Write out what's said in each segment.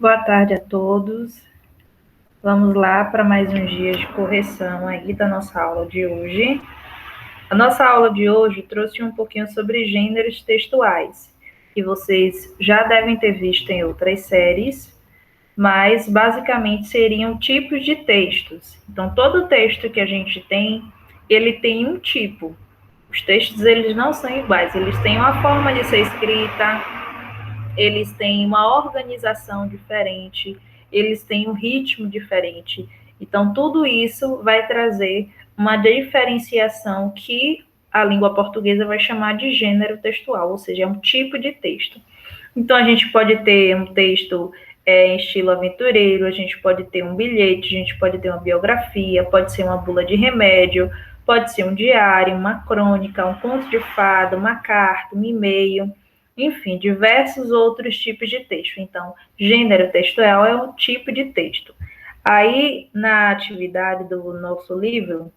Boa tarde a todos. Vamos lá para mais um dia de correção aí da nossa aula de hoje. A nossa aula de hoje trouxe um pouquinho sobre gêneros textuais, que vocês já devem ter visto em outras séries, mas basicamente seriam tipos de textos. Então, todo texto que a gente tem, ele tem um tipo. Os textos, eles não são iguais, eles têm uma forma de ser escrita, eles têm uma organização diferente, eles têm um ritmo diferente. Então, tudo isso vai trazer uma diferenciação que a língua portuguesa vai chamar de gênero textual, ou seja, é um tipo de texto. Então, a gente pode ter um texto em estilo aventureiro, a gente pode ter um bilhete, a gente pode ter uma biografia, pode ser uma bula de remédio, pode ser um diário, uma crônica, um conto de fada, uma carta, um e-mail, enfim, diversos outros tipos de texto. Então, gênero textual é um tipo de texto. Aí, na atividade do nosso livro,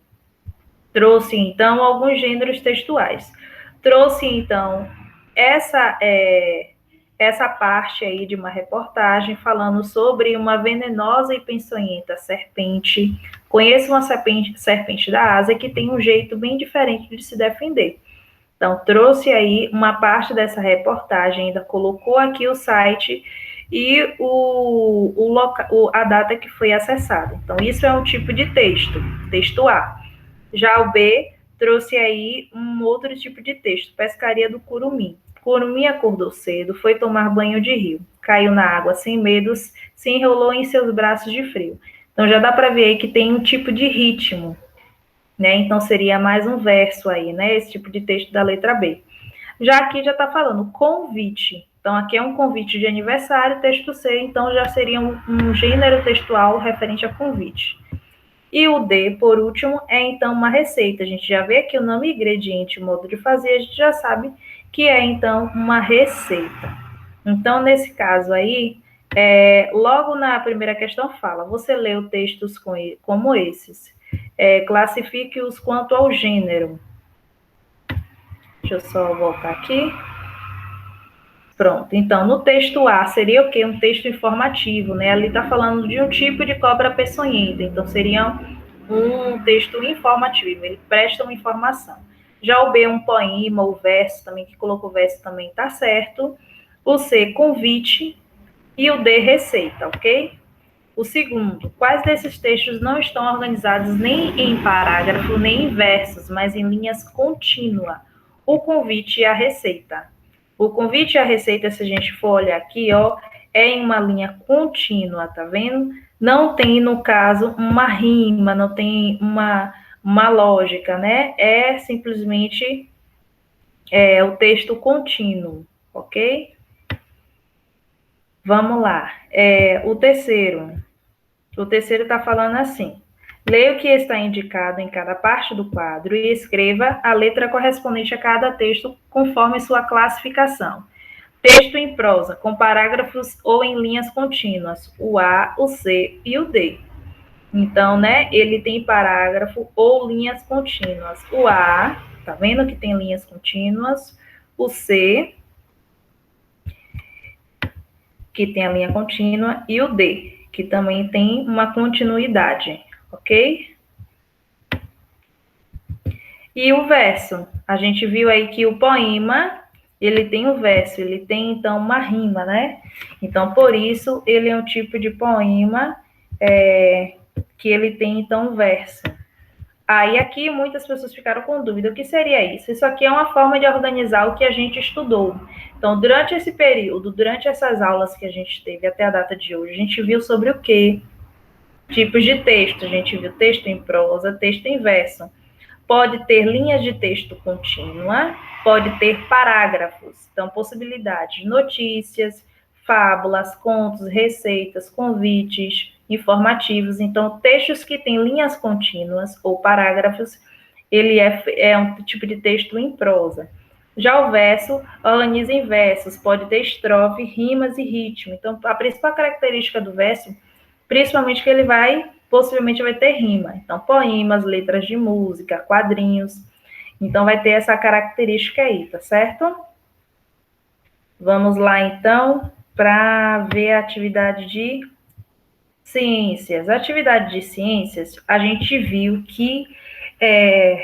trouxe, então, alguns gêneros textuais. Trouxe, então, essa parte aí de uma reportagem falando sobre uma venenosa e peçonhenta serpente. Conheço uma serpente da Ásia que tem um jeito bem diferente de se defender. Então, trouxe aí uma parte dessa reportagem, ainda colocou aqui o site e a data que foi acessada. Então, isso é um tipo de texto, texto A. Já o B trouxe aí um outro tipo de texto, pescaria do curumim. Curumim acordou cedo, foi tomar banho de rio, caiu na água sem medos, se enrolou em seus braços de frio. Então, já dá para ver aí que tem um tipo de ritmo, né? Então seria mais um verso aí, né? Esse tipo de texto da letra B. Já aqui já está falando convite. Então aqui é um convite de aniversário, texto C, então já seria um gênero textual referente a convite. E o D, por último, é então uma receita. A gente já vê aqui o nome, ingrediente, modo de fazer, a gente já sabe que é então uma receita. Então, nesse caso aí, logo na primeira questão fala, você leu textos como esses, classifique-os quanto ao gênero. Deixa eu só voltar aqui. Pronto, então, no texto A seria o quê? Um texto informativo, né? Ali está falando de um tipo de cobra peçonhenta, então seria um texto informativo, ele presta uma informação. Já o B, um poema, o verso também, que colocou o verso também está certo. O C, convite, e o D, receita, ok? O segundo, quais desses textos não estão organizados nem em parágrafo, nem em versos, mas em linhas contínuas? O convite e a receita. O convite e a receita, se a gente for olhar aqui, ó, é em uma linha contínua, tá vendo? Não tem, no caso, uma rima, não tem uma lógica, né? É simplesmente o texto contínuo, ok? Vamos lá. O terceiro está falando assim: leia o que está indicado em cada parte do quadro e escreva a letra correspondente a cada texto conforme sua classificação. Texto em prosa, com parágrafos ou em linhas contínuas, o A, o C e o D. Então, né, ele tem parágrafo ou linhas contínuas. O A, tá vendo que tem linhas contínuas? O C, que tem a linha contínua, e o D, que também tem uma continuidade, ok? E o verso, a gente viu aí que o poema, ele tem o verso, ele tem, então, uma rima, né? Então, por isso, ele é um tipo de poema que ele tem, então, um verso. Aí, aqui, muitas pessoas ficaram com dúvida, o que seria isso? Isso aqui é uma forma de organizar o que a gente estudou. Então, durante esse período, durante essas aulas que a gente teve até a data de hoje, a gente viu sobre o quê? Tipos de texto, a gente viu texto em prosa, texto em verso. Pode ter linhas de texto contínua, pode ter parágrafos. Então, possibilidades, notícias, fábulas, contos, receitas, convites, informativos. Então, textos que têm linhas contínuas ou parágrafos, ele é um tipo de texto em prosa. Já o verso, organiza em versos, pode ter estrofe, rimas e ritmo. Então, a principal característica do verso, principalmente que ele possivelmente vai ter rima. Então, poemas, letras de música, quadrinhos. Então, vai ter essa característica aí, tá certo? Vamos lá, então. para ver a atividade de ciências. A atividade de ciências, a gente viu que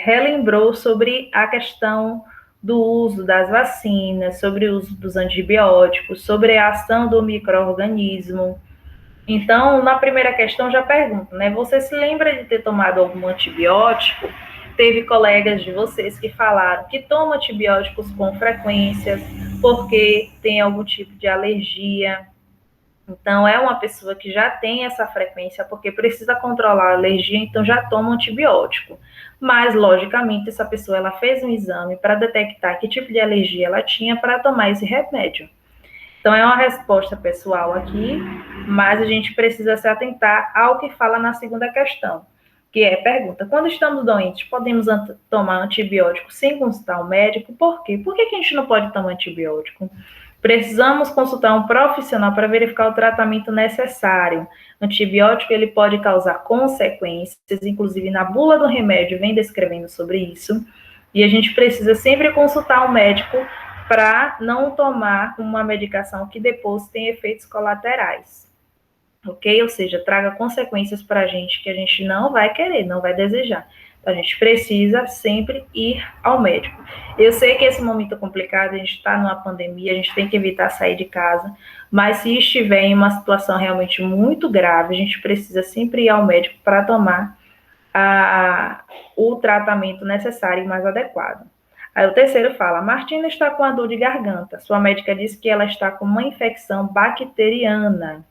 relembrou sobre a questão do uso das vacinas, sobre o uso dos antibióticos, sobre a ação do micro-organismo. Então, na primeira questão, já pergunto, né? Você se lembra de ter tomado algum antibiótico? Teve colegas de vocês que falaram que tomam antibióticos com frequências porque tem algum tipo de alergia. Então, é uma pessoa que já tem essa frequência porque precisa controlar a alergia, então já toma um antibiótico. Mas, logicamente, essa pessoa ela fez um exame para detectar que tipo de alergia ela tinha para tomar esse remédio. Então, é uma resposta pessoal aqui, mas a gente precisa se atentar ao que fala na segunda questão, que é pergunta: quando estamos doentes, podemos tomar antibiótico sem consultar o médico? Por quê? Por que a gente não pode tomar antibiótico? Precisamos consultar um profissional para verificar o tratamento necessário. Antibiótico ele pode causar consequências, inclusive na bula do remédio vem descrevendo sobre isso, e a gente precisa sempre consultar um médico para não tomar uma medicação que depois tem efeitos colaterais, ok? Ou seja, traga consequências para a gente que a gente não vai querer, não vai desejar. Então, a gente precisa sempre ir ao médico. Eu sei que esse momento é complicado, a gente está numa pandemia, a gente tem que evitar sair de casa, mas se estiver em uma situação realmente muito grave, a gente precisa sempre ir ao médico para tomar o tratamento necessário e mais adequado. Aí o terceiro fala: Martina está com a dor de garganta. Sua médica disse que ela está com uma infecção bacteriana.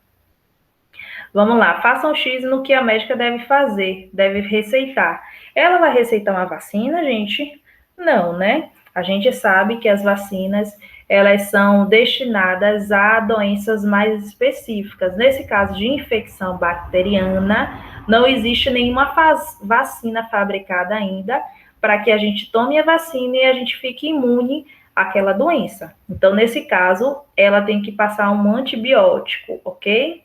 Vamos lá, faça um X no que a médica deve fazer, deve receitar. Ela vai receitar uma vacina, gente? Não, né? A gente sabe que as vacinas, elas são destinadas a doenças mais específicas. Nesse caso de infecção bacteriana, não existe nenhuma vacina fabricada ainda para que a gente tome a vacina e a gente fique imune àquela doença. Então, nesse caso, ela tem que passar um antibiótico, ok?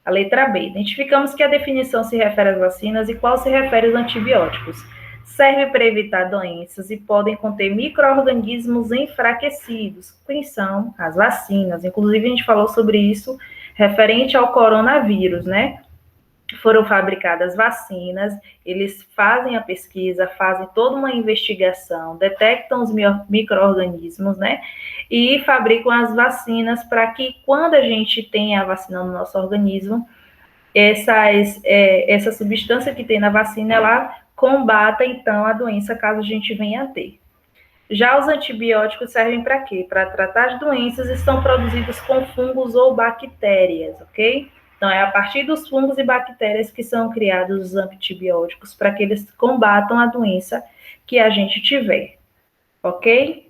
A letra B. Identificamos que a definição se refere às vacinas e qual se refere aos antibióticos. Serve para evitar doenças e podem conter micro-organismos enfraquecidos. Quem são as vacinas? Inclusive, a gente falou sobre isso referente ao coronavírus, né? Foram fabricadas vacinas, eles fazem a pesquisa, fazem toda uma investigação, detectam os micro-organismos, né? E fabricam as vacinas para que, quando a gente tem a vacina no nosso organismo, essa substância que tem na vacina, ela combata, então, a doença, caso a gente venha a ter. Já os antibióticos servem para quê? Para tratar as doenças e são produzidos com fungos ou bactérias, ok? Então, é a partir dos fungos e bactérias que são criados os antibióticos para que eles combatam a doença que a gente tiver, ok?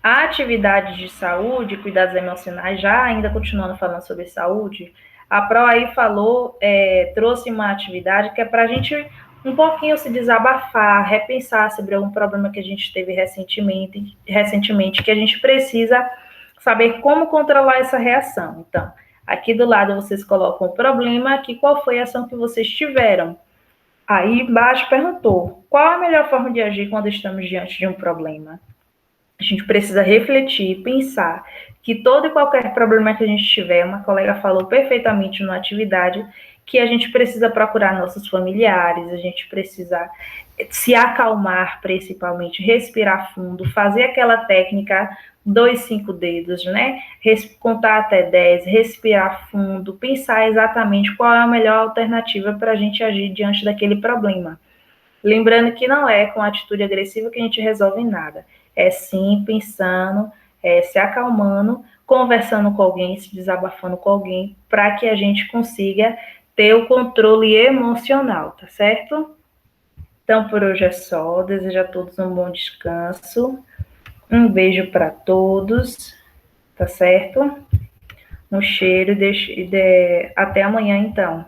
A atividade de saúde, cuidados emocionais, já ainda continuando falando sobre saúde, a Pro aí falou, trouxe uma atividade que é para a gente um pouquinho se desabafar, repensar sobre algum problema que a gente teve recentemente, que a gente precisa saber como controlar essa reação. Então, aqui do lado vocês colocam o problema, aqui qual foi a ação que vocês tiveram. Aí embaixo perguntou, qual a melhor forma de agir quando estamos diante de um problema? A gente precisa refletir, pensar que todo e qualquer problema que a gente tiver, uma colega falou perfeitamente na atividade, que a gente precisa procurar nossos familiares, a gente precisa se acalmar, principalmente, respirar fundo, fazer aquela técnica 2, 5 dedos, né? Contar até 10, respirar fundo, pensar exatamente qual é a melhor alternativa para a gente agir diante daquele problema. Lembrando que não é com atitude agressiva que a gente resolve nada. É sim pensando, se acalmando, conversando com alguém, se desabafando com alguém, para que a gente consiga ter o controle emocional, tá certo? Então, por hoje é só. Desejo a todos um bom descanso. Um beijo para todos, tá certo? Um cheiro e até amanhã, então.